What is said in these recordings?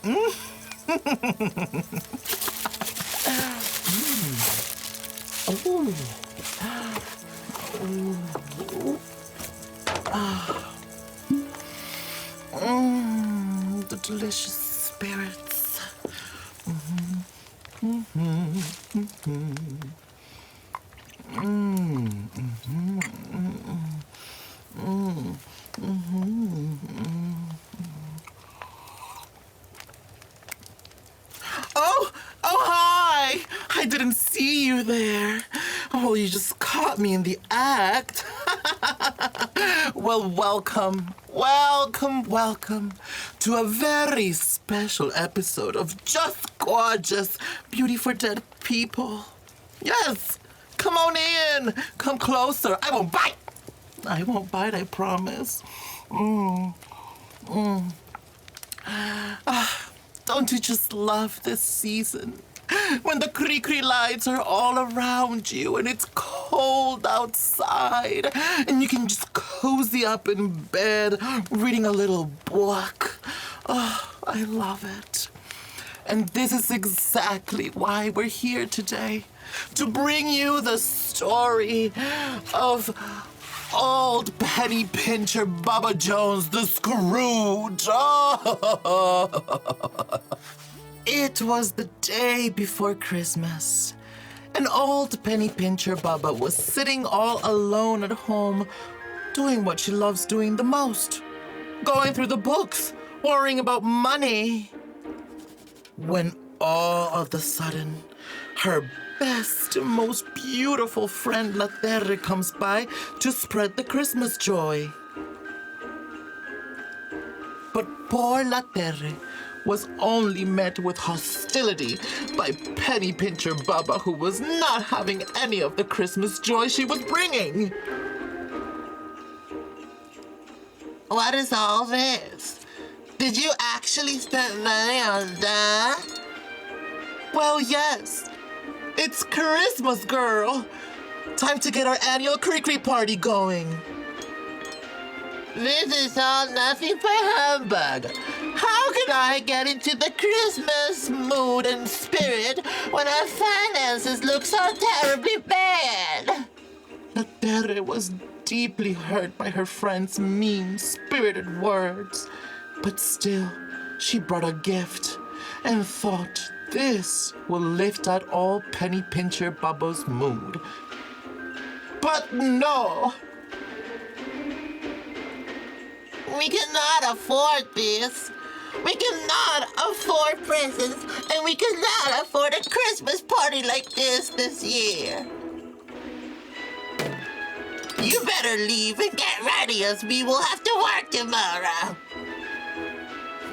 Ooh. The delicious spirits. Oh, hi! I didn't see you there. Oh, you just caught me in the act. Well, welcome to a very special episode of Just Gorgeous Beauty for Dead People. Yes, come on in. Come closer. I won't bite, I promise. Don't you just love this season? When the Cri-Cri lights are all around you and it's cold outside and you can just cozy up in bed reading a little book. Oh, I love it. And this is exactly why we're here today, to bring you the story of old Penny Pincher Bubba Jones the Scrooge. Oh. It was the day before Christmas, and old Penny Pincher Bubba was sitting all alone at home, doing what she loves doing the most, going through the books, worrying about money. When all of a sudden, her best, most beautiful friend La Terre comes by to spread the Christmas joy. But poor La Terre was only met with hostility by Penny Pincher Bubba, who was not having any of the Christmas joy she was bringing. What is all this? Did you actually spend money on that? Well, yes. It's Christmas, girl. Time to get our annual Cri-Cri party going. This is all nothing but humbug. How can I get into the Christmas mood and spirit when our finances look so terribly bad? La Terre was deeply hurt by her friend's mean-spirited words, but still, she brought a gift and thought this will lift out all Penny Pincher Bubba's mood. But no! We cannot afford this. We cannot afford presents, and we cannot afford a Christmas party like this year. You better leave and get ready, as we will have to work tomorrow.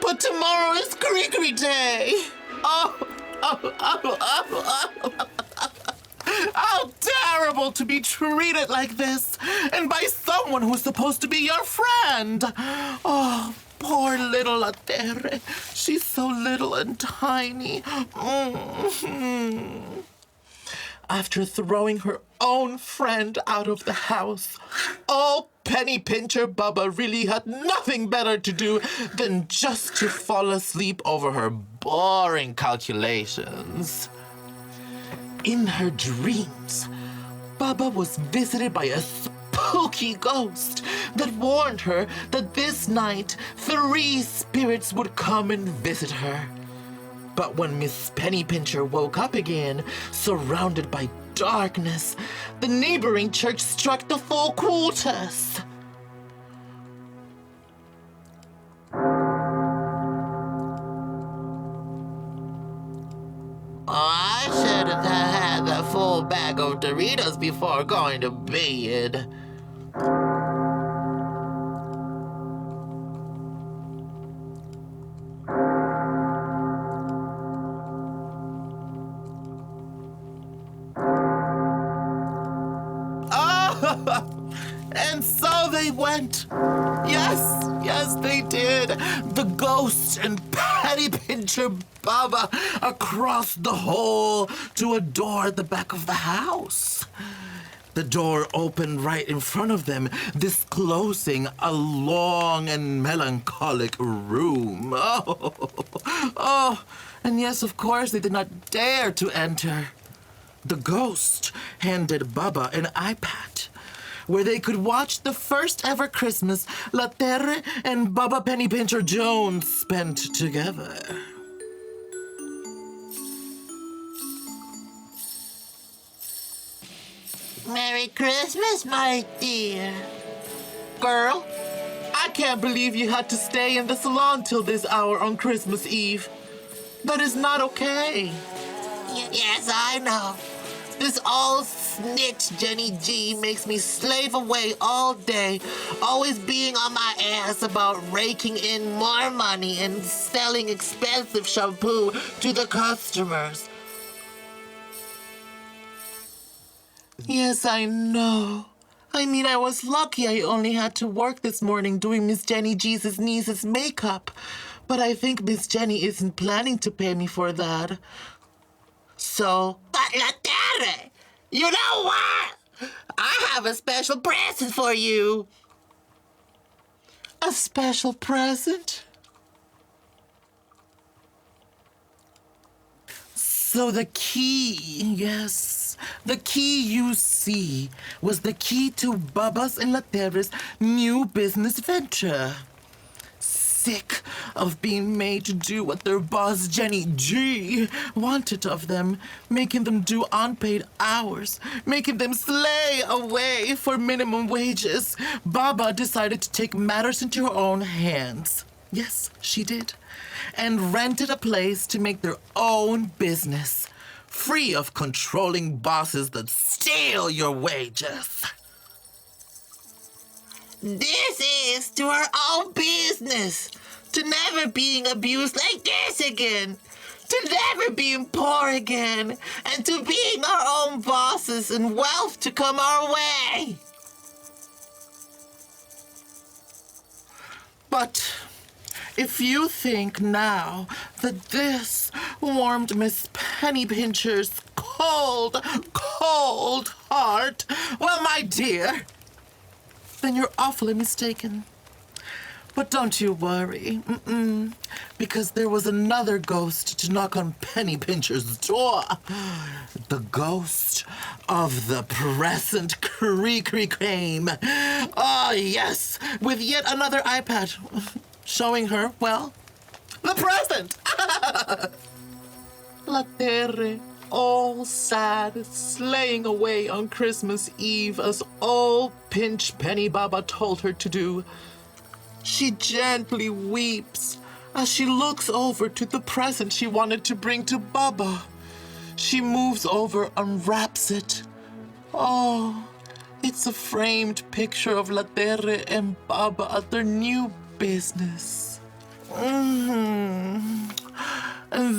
But tomorrow is Cri-Cri Day. Oh. How terrible to be treated like this, and by someone who's supposed to be your friend. Oh, poor little La Terre. She's so little and tiny. After throwing her own friend out of the house, all Penny Pincher Bubba really had nothing better to do than just to fall asleep over her boring calculations. In her dreams, Bubba was visited by a spooky ghost that warned her that this night 3 spirits would come and visit her. But when Miss Penny Pincher woke up again, surrounded by darkness, the neighboring church struck the full quarters. I should have had a full bag of Doritos before going to bed. And so they went. Yes, they did. The ghost and Penny Pincher Bubba across the hall to a door at the back of the house. The door opened right in front of them, disclosing a long and melancholic room. Oh, and yes, of course, they did not dare to enter. The ghost handed Bubba an iPad, where they could watch the first ever Christmas La Terre and Bubba Pennypincher Jones spent together. Merry Christmas, my dear. Girl, I can't believe you had to stay in the salon till this hour on Christmas Eve. That is not okay. Yes, I know. This old snitch, Jenny G, makes me slave away all day, always being on my ass about raking in more money and selling expensive shampoo to the customers. Yes, I know. I mean, I was lucky I only had to work this morning doing Miss Jenny G's niece's makeup. But I think Miss Jenny isn't planning to pay me for that. So... But La Terre, you know what? I have a special present for you. A special present? So the key, yes, the key you see was the key to Bubba's and La Terre's new business venture. Sick of being made to do what their boss Jenny G wanted of them, making them do unpaid hours, making them slay away for minimum wages, Bubba decided to take matters into her own hands. Yes, she did. And rented a place to make their own business, free of controlling bosses that steal your wages. This is to our own business, to never being abused like this again, to never being poor again, and to being our own bosses and wealth to come our way. But if you think now that this warmed Miss Pennypincher's cold heart, well, my dear, then you're awfully mistaken. But don't you worry, because there was another ghost to knock on Pennypincher's door. The ghost of the present Cri-Cri came. Ah, yes, with yet another iPad, showing her, well, the present. La Terre, all sad, slaying away on Christmas Eve as old Pinch Penny Baba told her to do. She gently weeps as she looks over to the present she wanted to bring to Baba. She moves over, unwraps it. Oh, it's a framed picture of La Terre and Baba at their new business. And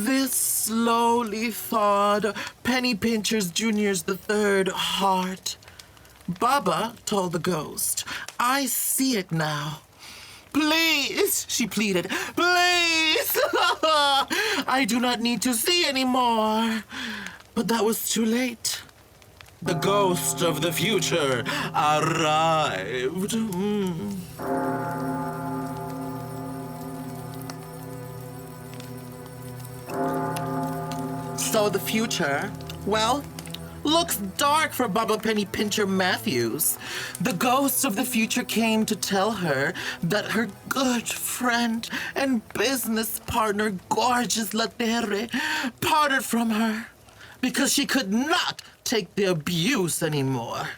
this slowly thawed Pennypincher's Jr.'s the third heart. Baba told the ghost, I see it now. Please, she pleaded, please! I do not need to see anymore. But that was too late. The ghost of the future arrived. So the future, well, looks dark for Bubba Pennypincher Matthews. The ghost of the future came to tell her that her good friend and business partner, gorgeous La Terre, parted from her because she could not take the abuse anymore.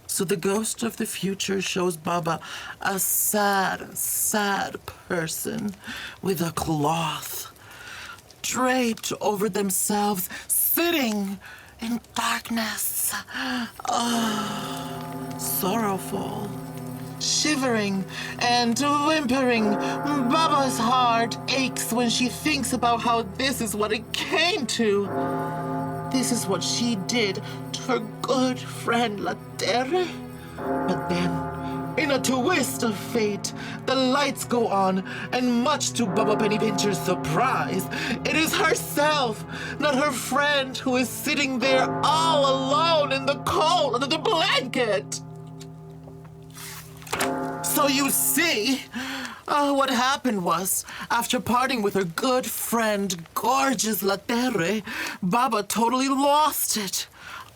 So the ghost of the future shows Bubba a sad, sad person with a cloth draped over themselves, sitting in darkness, sorrowful, shivering and whimpering. Baba's heart aches when she thinks about how this is what it came to. This is what she did to her good friend La Terre. But then In a twist of fate, the lights go on, and much to Bubba Penny Pincher's surprise, it is herself, not her friend, who is sitting there all alone in the cold under the blanket. So you see, what happened was, after parting with her good friend, gorgeous La Terre, Baba totally lost it.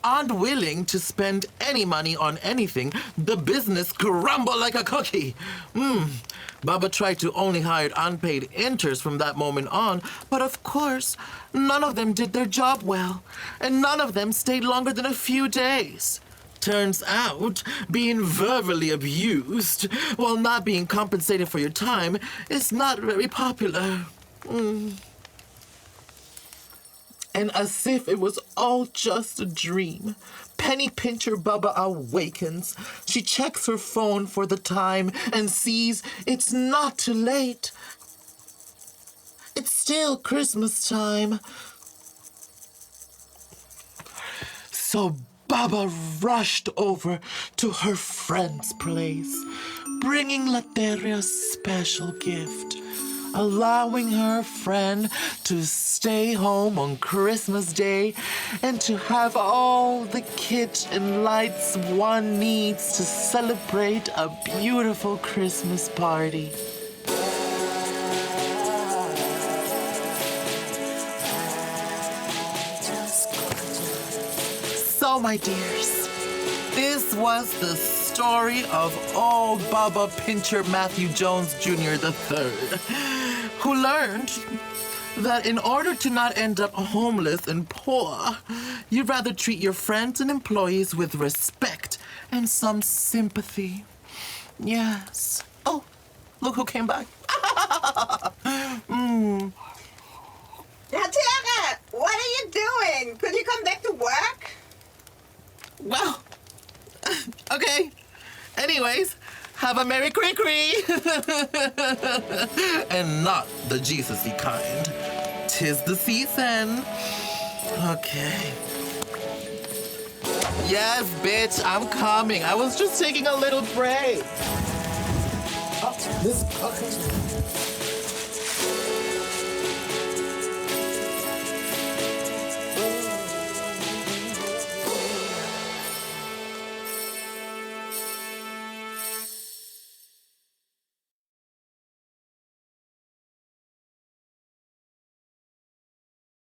Unwilling to spend any money on anything, the business crumbled like a cookie. Baba tried to only hire unpaid interns from that moment on, but of course, none of them did their job well, and none of them stayed longer than a few days. Turns out, being verbally abused while not being compensated for your time is not very popular. And as if it was all just a dream, Penny Pincher Bubba awakens. She checks her phone for the time and sees it's not too late. It's still Christmas time. So Baba rushed over to her friend's place, bringing La Terre a special gift, allowing her friend to stay home on Christmas Day and to have all the kit and lights one needs to celebrate a beautiful Christmas party. So, my dears, this was the story of old Baba Pincher Matthew Jones Jr. III, who learned that in order to not end up homeless and poor, you'd rather treat your friends and employees with respect and some sympathy. Yes. Oh, look who came back. Now, Terre, what are you doing? Could you come back to work? Well, okay. Anyways, have a Merry Cri-Cri. And not the Jesus-y kind. 'Tis the season. Okay. Yes, bitch, I'm coming. I was just taking a little break. Oh, this... Okay.